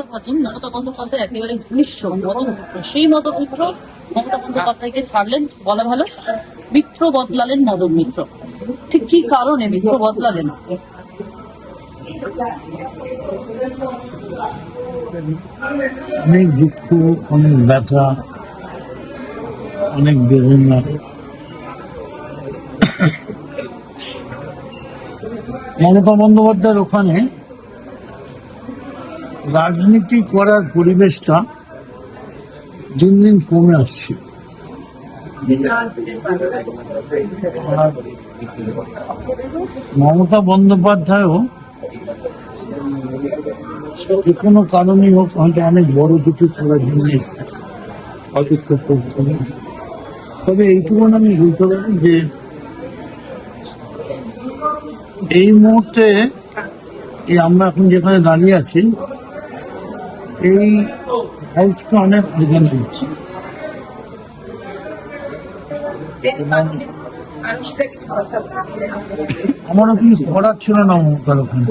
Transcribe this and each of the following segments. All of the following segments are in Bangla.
নির্বাচন মমতা বন্দ্যোপাধ্যায় একেবারে ঘনিষ্ঠ মদমিত্র, সেই মদমিত্র মমতা বন্দ্যোপাধ্যায়কে ছাড়লেন, বলা ভালো মিত্র বদলালেন মদন মিত্র। ঠিক কি কারণে মিত্র বদলালেন? অনেক দুঃখ, অনেক ব্যথা, অনেক বেদনা। মমতা বন্দ্যোপাধ্যায়ের ওখানে রাজনীতি করার পরিবেশটা দিন দিন কমে আসছে। আর মমতা বন্দ্যোপাধ্যায়ও যে কোনো কারণেই হোক হয়তো অনেক বড় কিছু করার জন্য তবে এইটুকু আমি বলতে পারি যে এই মুহূর্তে আমরা এখন যেখানে দাঁড়িয়ে আছি এই হাউসটা অনেক বেদন দিচ্ছে। আমারও কিছু করার ছিল না মমতার ওখানে।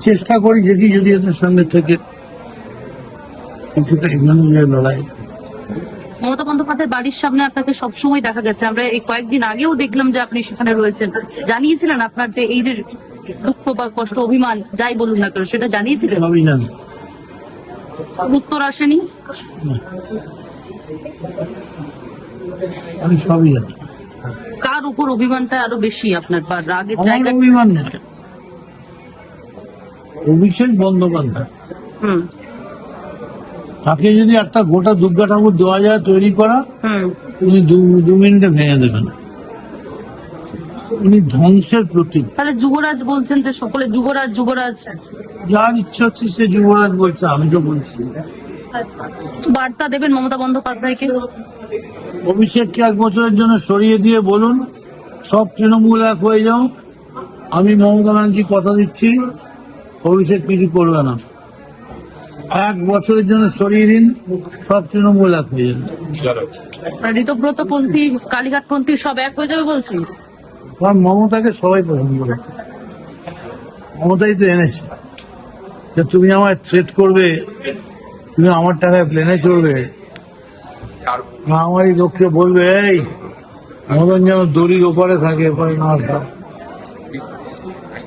চেষ্টা করি যদি এদের সঙ্গে থেকে কিছুটা এগিয়ে লড়াই। মমতা বন্দ্যোপাধ্যায়ের বাড়ির সামনে আপনাকে সবসময় দেখা গেছে, আমরা এই কয়েকদিন আগেও দেখলাম যে আপনি সেখানে রয়েছেন। জানিয়েছিলেন আপনার যে এই যে দুঃখ বা কষ্ট, অভিমান যাই বলুন না কেন, সেটা জানিয়েছিলেন? আমি জানি, উত্তর আসেনি। আমি সবই জানি। কার উপর অভিমানটা আরো বেশি আপনার, বা রাগের আমার জায়গা? অভিমান নেই, অভিষেক বন্দ্যোপাধ্যায় তাকে যদি একটা গোটা দুর্গা ঠাকুর দেওয়া যায় তৈরি করা, উনি 2 মিনিটে ভেঙে দেবেন। উনি ধ্বংসের প্রতীক। তাহলে যুবরাজ বলছেন যে সকলে যুবরাজ যুবরাজ, যার ইচ্ছা হচ্ছে সে যুবরাজ বলছে, আমি তো বলছি। বার্তা দেবেন মমতা বন্দ্যোপাধ্যায়কে? অভিষেককে 1 বছরের জন্য সরিয়ে দিয়ে বলুন সব তৃণমূল এক হয়ে যাও। আমি মমতা ব্যানার্জি কথা দিচ্ছি, অভিষেক কিছু করবে না। 1 বছরের জন্য সরিয়ে দিন, সব তৃণমূল এক হয়ে যাবে। ঋতব্রত পন্থী, কালীঘাট পন্থী সব এক হয়ে যাবে বলছি। কারণ মমতাকে সবাই পছন্দ করেছে, মমতাই তো এনেছে যে তুমি আমায় থ্রেট করবে, তুমি আমার টাকায় প্লেনে চড়বে, আমারই লোককে বলবে এই মদন যেন দড়ির ওপারে থাকে, এপারে না থাকে।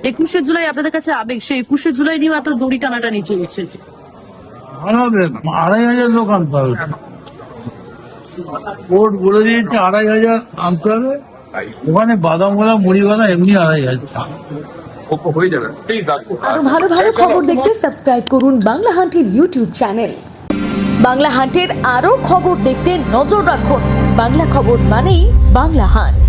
21শে জুলাই আপনাদের কাছে আবেগ, সেই 21শে জুলাই নিয়ে এত দড়ি টানাটানি চলছে। ভালো হবে, 2,500 লোক আনতে হবে। কোর্ট বলে দিয়েছে 2,500 আনতে হবে। ওখানে বাদামওয়ালা মুড়িওয়ালা এমনি 2,500 হয়ে যাবে। প্লিজ আরো ভালো ভালো খবর দেখতে সাবস্ক্রাইব করুন বাংলা হান্টের ইউটিউব চ্যানেল। বাংলা হান্টের আরো খবর দেখতে নজর রাখুন। বাংলা খবর মানেই বাংলা হান্ট।